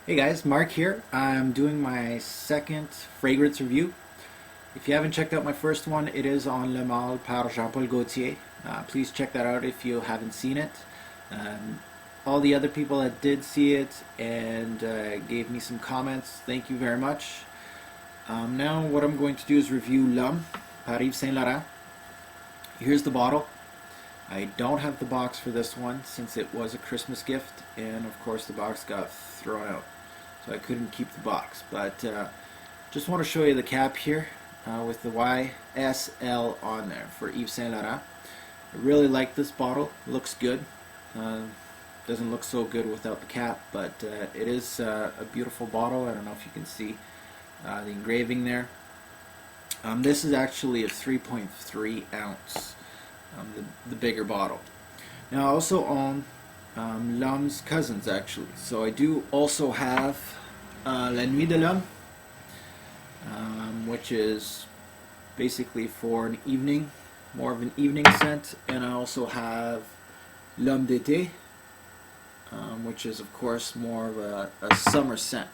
Hey guys, Mark here. I'm doing my second fragrance review. If you haven't checked out my first one, it is on Le Male par Jean-Paul Gaultier. Please check that out if you haven't seen it. Um, all the other people that did see it and gave me some comments, thank you very much. Now what I'm going to do is review L'Homme par Yves Saint-Laurent. Here's the bottle. I don't have the box for this one since it was a Christmas gift, and of course the box got thrown out, so I couldn't keep the box. But just want to show you the cap here with the YSL on there for Yves Saint Laurent. I really like this bottle. It looks good. Doesn't look so good without the cap, but it is a beautiful bottle. I don't know if you can see the engraving there. This is actually a 3.3 ounce. The bigger bottle. Now I also own L'Homme's cousins actually. So I do also have La Nuit de l'Homme, which is basically for an evening, more of an evening scent. And I also have L'Homme d'été, which is of course more of a summer scent.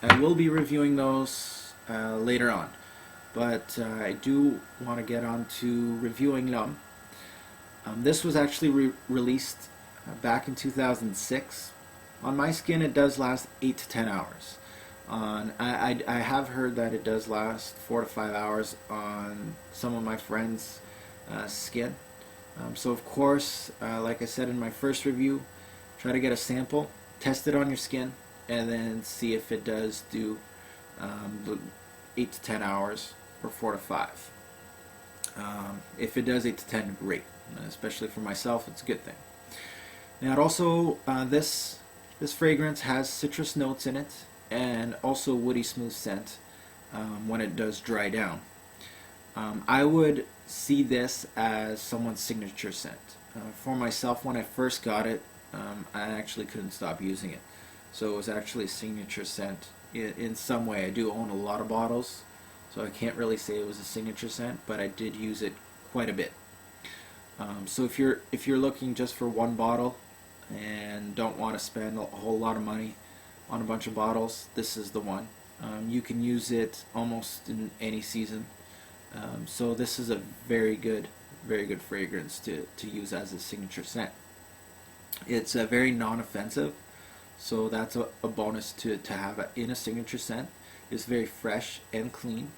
I will be reviewing those later on. But I do want to get on to reviewing L'Homme. This was actually released back in 2006. On my skin it does last 8 to 10 hours. I have heard that it does last 4 to 5 hours on some of my friends' skin. So of course, like I said in my first review, try to get a sample, test it on your skin, and then see if it does do the 8 to 10 hours or 4 to 5. If it does 8 to 10, great. Especially for myself, it's a good thing. Now, it also this fragrance has citrus notes in it, and also woody smooth scent when it does dry down. I would see this as someone's signature scent. For myself, when I first got it, I actually couldn't stop using it. So it was actually a signature scent in some way. I do own a lot of bottles, so I can't really say it was a signature scent, but I did use it quite a bit. So if you're looking just for one bottle and don't want to spend a whole lot of money on a bunch of bottles, this is the one. You can use it almost in any season. So this is a very good fragrance to use as a signature scent. It's very non-offensive, so that's a bonus to have in a signature scent. It's very fresh and clean.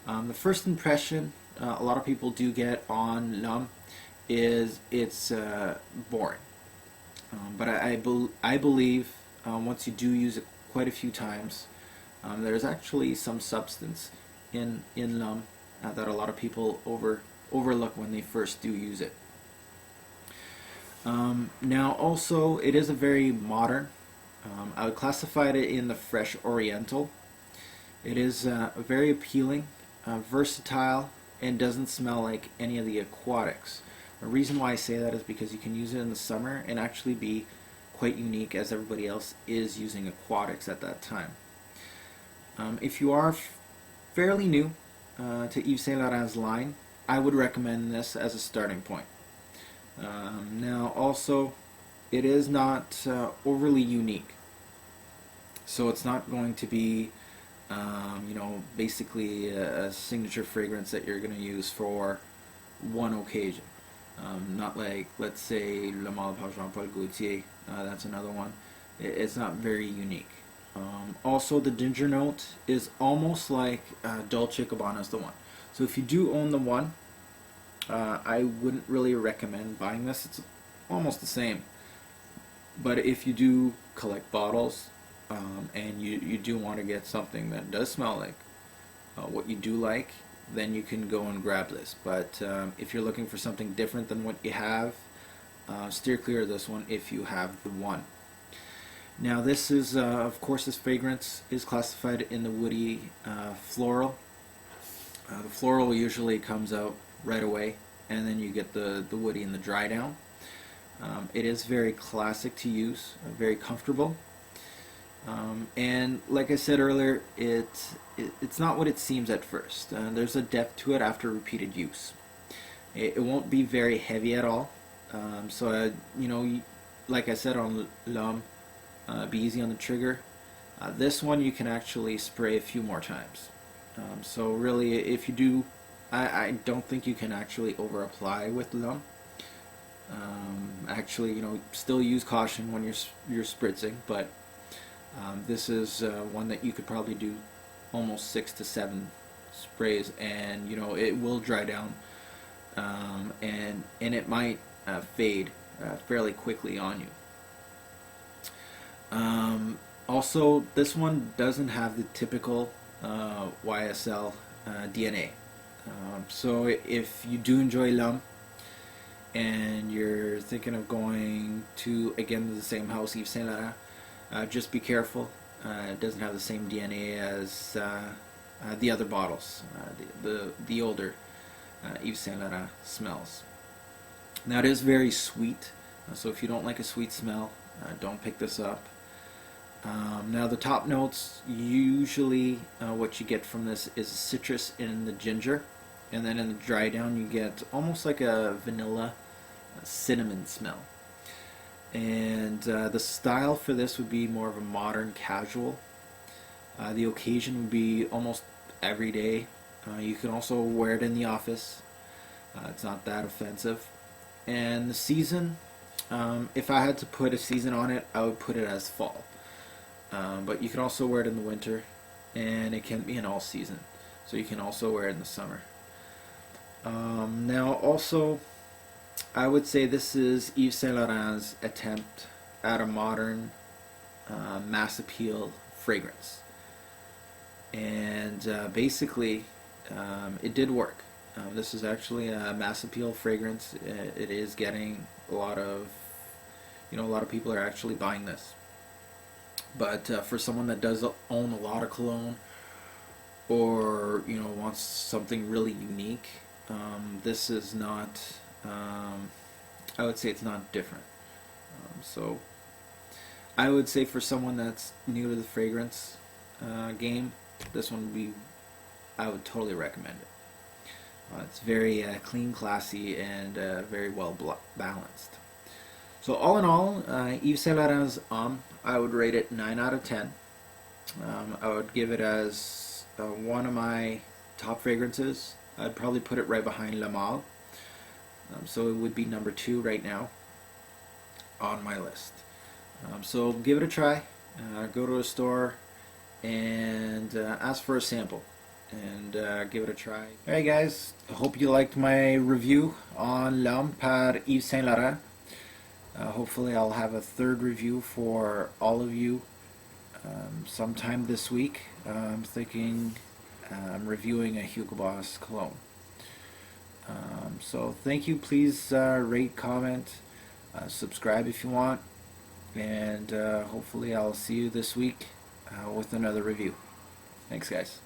The first impression a lot of people do get on L'Homme is it's boring. But I believe once you do use it quite a few times, there's actually some substance in L'Homme that a lot of people overlook when they first do use it. Now also, it is a very modern. I would classify it in the fresh oriental. It is very appealing, versatile, and doesn't smell like any of the aquatics. The reason why I say that is because you can use it in the summer and actually be quite unique, as everybody else is using aquatics at that time. If you are fairly new to Yves Saint Laurent's line, I would recommend this as a starting point. Now also, it is not overly unique, so it's not going to be basically a signature fragrance that you're going to use for one occasion. Not like, let's say, Le Male par Jean-Paul Gaultier, that's another one. It's not very unique. Also, the ginger note is almost like Dolce & Gabbana is the one. So if you do own the one, I wouldn't really recommend buying this. It's almost the same. But if you do collect bottles, and you do want to get something that does smell like what you do like, then you can go and grab this. But if you're looking for something different than what you have, steer clear of this one if you have the one. Now this is, of course, this fragrance is classified in the woody floral. The floral usually comes out right away, and then you get the woody and the dry down. It is very classic to use, very comfortable. And like I said earlier, it's not what it seems at first. There's a depth to it after repeated use. It won't be very heavy at all. So like I said on L'Homme, be easy on the trigger. This one you can actually spray a few more times. So really, if you do, I don't think you can actually over apply with l'homme. Actually, still use caution when you're spritzing, but this is one that you could probably do almost 6 to 7 sprays, and it will dry down, and it might fade fairly quickly on you. Also, this one doesn't have the typical YSL DNA. So if you do enjoy l'homme and you're thinking of going to, again, the same house, Yves Saint Laurent, just be careful. It doesn't have the same DNA as the other bottles, the older Yves Saint Laurent smells. Now it is very sweet, so if you don't like a sweet smell, don't pick this up. Now the top notes, usually what you get from this is citrus in the ginger, and then in the dry down you get almost like a vanilla cinnamon smell. And the style for this would be more of a modern casual. The occasion would be almost every day. You can also wear it in the office. It's not that offensive. And the season, if I had to put a season on it, I would put it as fall. But you can also wear it in the winter, and it can be an all season. So you can also wear it in the summer. Now also, I would say this is Yves Saint Laurent's attempt at a modern mass appeal fragrance. And basically, it did work. This is actually a mass appeal fragrance. It is getting a lot of people are actually buying this. But for someone that does own a lot of cologne, or wants something really unique, this is not. I would say it's not different. So I would say for someone that's new to the fragrance game, this one would be. I would totally recommend it. It's very clean, classy, and very well balanced. So all in all, Yves Saint Laurent's Homme, I would rate it 9 out of 10. I would give it as one of my top fragrances. I'd probably put it right behind Le Male. So it would be number 2 right now on my list. So give it a try. Go to a store and ask for a sample and give it a try. Alright guys, I hope you liked my review on L'Homme par Yves Saint Laurent. Hopefully I'll have a third review for all of you sometime this week. I'm thinking I'm reviewing a Hugo Boss cologne. So thank you. Please rate, comment, subscribe if you want, and hopefully I'll see you this week with another review. Thanks guys.